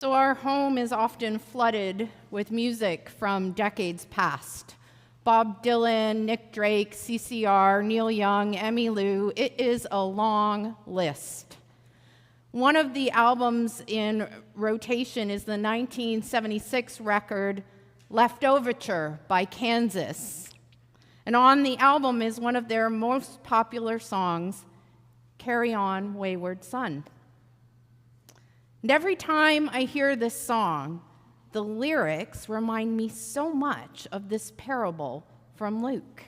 So our home is often flooded with music from decades past. Bob Dylan, Nick Drake, CCR, Neil Young, Emmylou. It is a long list. One of the albums in rotation is the 1976 record Leftoverture by Kansas. And on the album is one of their most popular songs, Carry On, Wayward Son. And every time I hear this song, the lyrics remind me so much of this parable from Luke.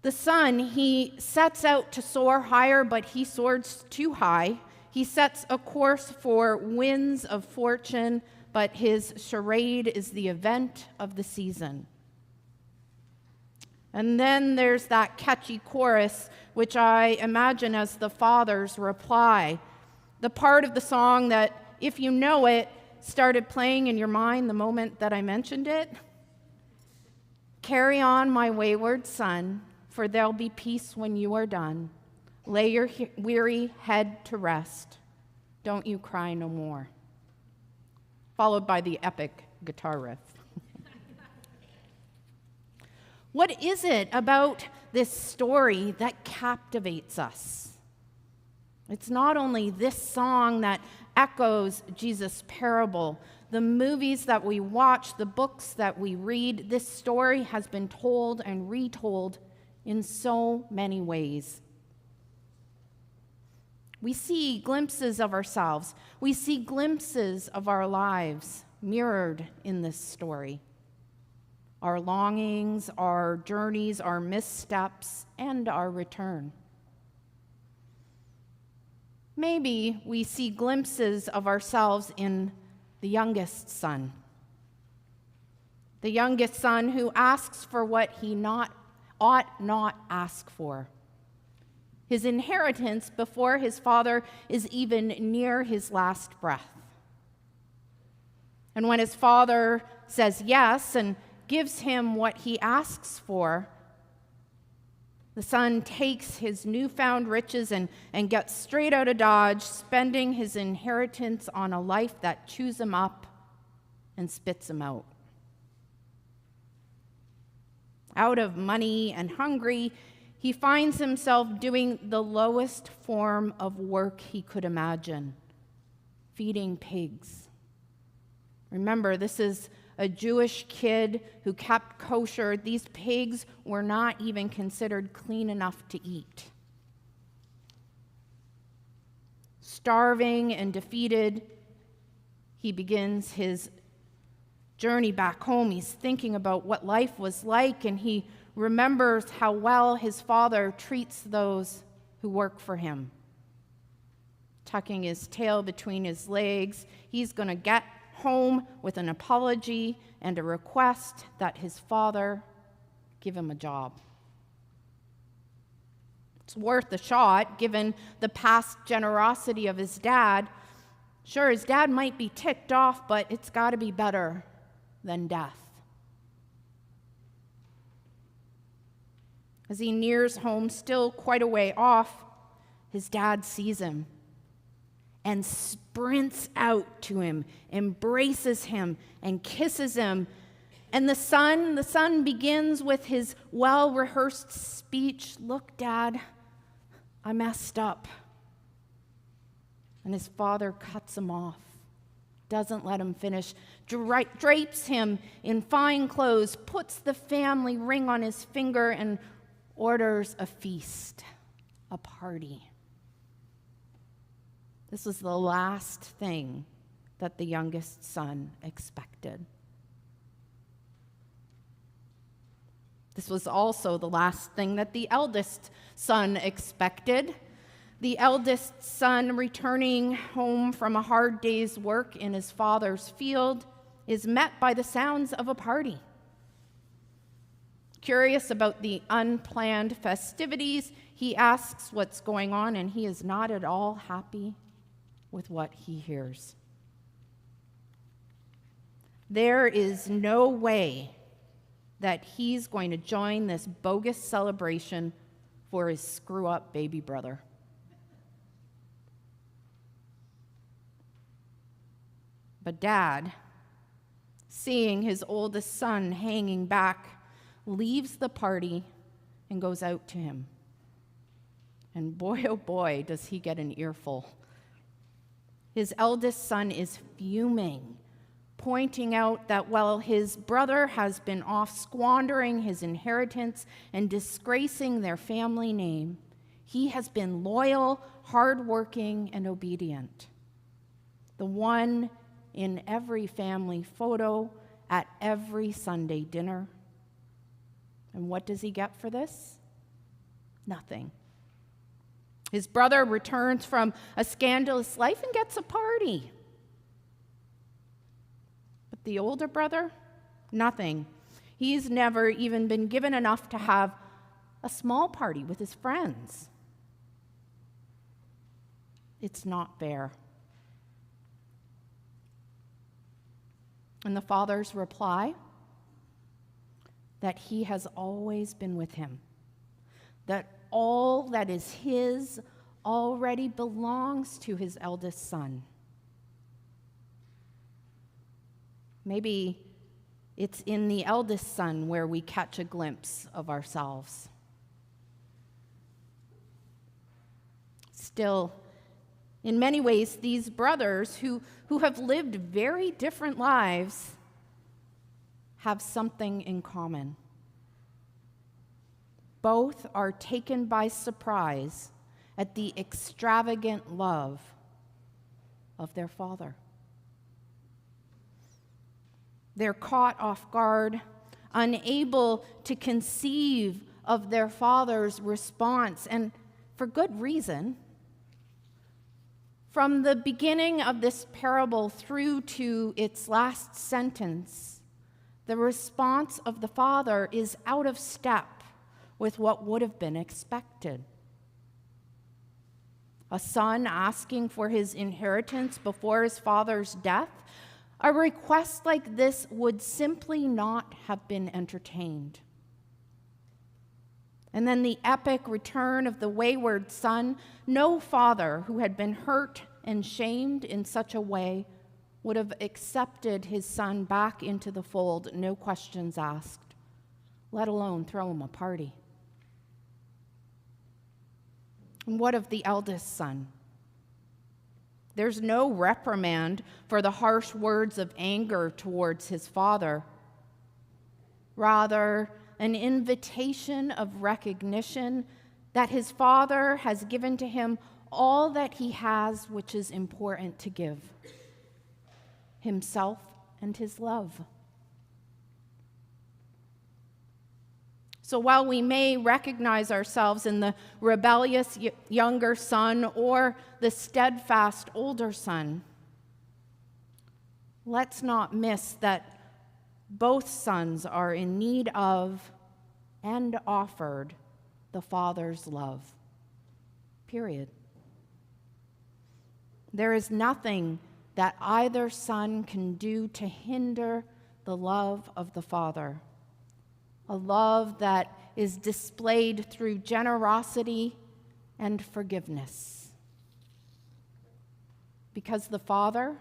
The son, he sets out to soar higher, but he soars too high. He sets a course for winds of fortune, but his charade is the event of the season. And then there's that catchy chorus, which I imagine as the father's reply. The part of the song that, if you know it, started playing in your mind the moment that I mentioned it. Carry on, my wayward son, for there'll be peace when you are done. Lay your weary head to rest. Don't you cry no more. Followed by the epic guitar riff. What is it about this story that captivates us? It's not only this song that echoes Jesus' parable, the movies that we watch, the books that we read. This story has been told and retold in so many ways. We see glimpses of ourselves. We see glimpses of our lives mirrored in this story. Our longings, our journeys, our missteps, and our return. Maybe we see glimpses of ourselves in the youngest son. The youngest son who asks for what he ought not ask for. His inheritance before his father is even near his last breath. And when his father says yes and gives him what he asks for, the son takes his newfound riches and gets straight out of Dodge, spending his inheritance on a life that chews him up and spits him out. Out of money and hungry, he finds himself doing the lowest form of work he could imagine, feeding pigs. Remember, this is a Jewish kid who kept kosher. These pigs were not even considered clean enough to eat. Starving and defeated, he begins his journey back home. He's thinking about what life was like, and he remembers how well his father treats those who work for him. Tucking his tail between his legs, he's going to get home with an apology and a request that his father give him a job. It's worth a shot, given the past generosity of his dad. Sure, his dad might be ticked off, but it's got to be better than death. As he nears home, still quite a way off, his dad sees him and sprints out to him, embraces him, and kisses him. And the son begins with his well-rehearsed speech, "Look, Dad, I messed up." And his father cuts him off, doesn't let him finish, drapes him in fine clothes, puts the family ring on his finger, and orders a feast, a party. This was the last thing that the youngest son expected. This was also the last thing that the eldest son expected. The eldest son, returning home from a hard day's work in his father's field, is met by the sounds of a party. Curious about the unplanned festivities, he asks what's going on, and he is not at all happy with what he hears. There is no way that he's going to join this bogus celebration for his screw-up baby brother. But Dad, seeing his oldest son hanging back, leaves the party and goes out to him. And boy, oh boy, does he get an earful. His eldest son is fuming, pointing out that while his brother has been off squandering his inheritance and disgracing their family name, he has been loyal, hardworking, and obedient. The one in every family photo, at every Sunday dinner. And what does he get for this? Nothing. His brother returns from a scandalous life and gets a party. But the older brother, nothing. He's never even been given enough to have a small party with his friends. It's not fair. And the father's reply? That he has always been with him. That all that is his already belongs to his eldest son. Maybe it's in the eldest son where we catch a glimpse of ourselves. Still, in many ways, these brothers who have lived very different lives have something in common. Both are taken by surprise at the extravagant love of their father. They're caught off guard, unable to conceive of their father's response, and for good reason. From the beginning of this parable through to its last sentence, the response of the father is out of step with what would have been expected. A son asking for his inheritance before his father's death, a request like this would simply not have been entertained. And then the epic return of the wayward son. No father who had been hurt and shamed in such a way would have accepted his son back into the fold, no questions asked, let alone throw him a party. And what of the eldest son? There's no reprimand for the harsh words of anger towards his father. Rather, an invitation of recognition that his father has given to him all that he has, which is important to give: himself and his love. So while we may recognize ourselves in the rebellious younger son or the steadfast older son, let's not miss that both sons are in need of and offered the Father's love. Period. There is nothing that either son can do to hinder the love of the Father, a love that is displayed through generosity and forgiveness. Because the Father,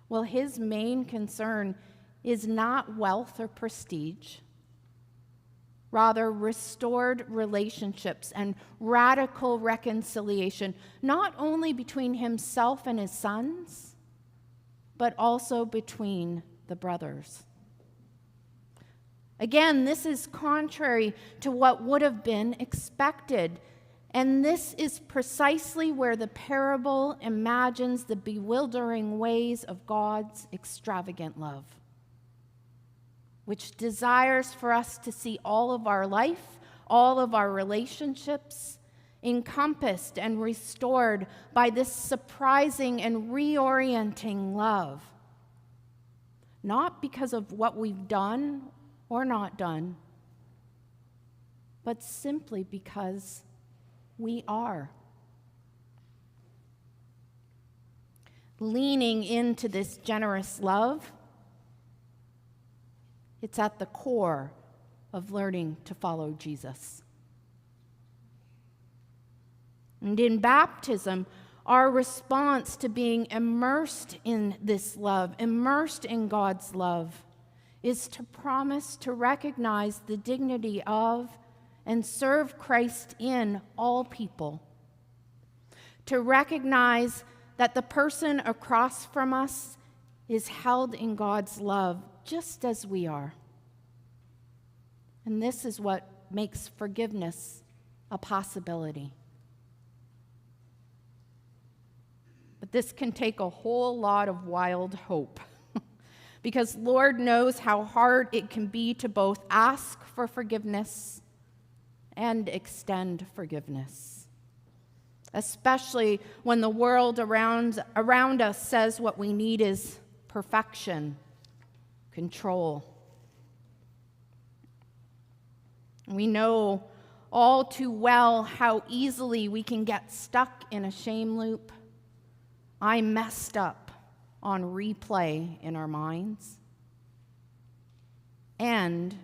well, his main concern is not wealth or prestige, rather restored relationships and radical reconciliation, not only between himself and his sons, but also between the brothers. Again, this is contrary to what would have been expected, and this is precisely where the parable imagines the bewildering ways of God's extravagant love, which desires for us to see all of our life, all of our relationships, encompassed and restored by this surprising and reorienting love. Not because of what we've done or not done, but simply because we are. Leaning into this generous love, it's at the core of learning to follow Jesus. And in baptism, our response to being immersed in this love, immersed in God's love, is to promise to recognize the dignity of and serve Christ in all people. To recognize that the person across from us is held in God's love just as we are. And this is what makes forgiveness a possibility. But this can take a whole lot of wild hope because Lord knows how hard it can be to both ask for forgiveness and extend forgiveness, especially when the world around us says what we need is perfection, control. We know all too well how easily we can get stuck in a shame loop. I messed up on replay in our minds. And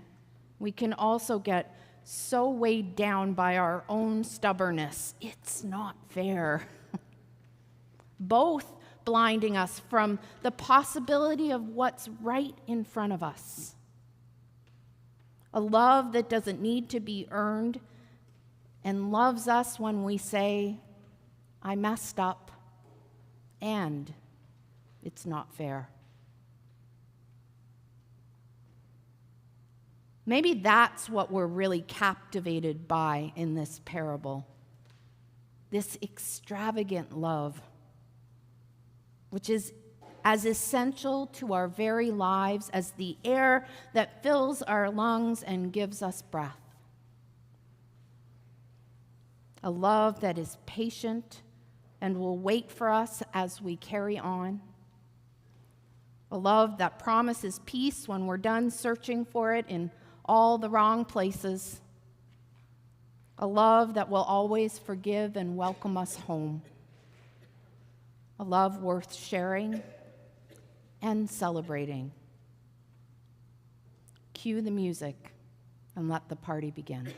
we can also get so weighed down by our own stubbornness. It's not fair. Both blinding us from the possibility of what's right in front of us. A love that doesn't need to be earned and loves us when we say, I messed up and it's not fair. Maybe that's what we're really captivated by in this parable. This extravagant love, which is as essential to our very lives as the air that fills our lungs and gives us breath. A love that is patient and will wait for us as we carry on. A love that promises peace when we're done searching for it in all the wrong places. A love that will always forgive and welcome us home. A love worth sharing and celebrating. Cue the music and let the party begin.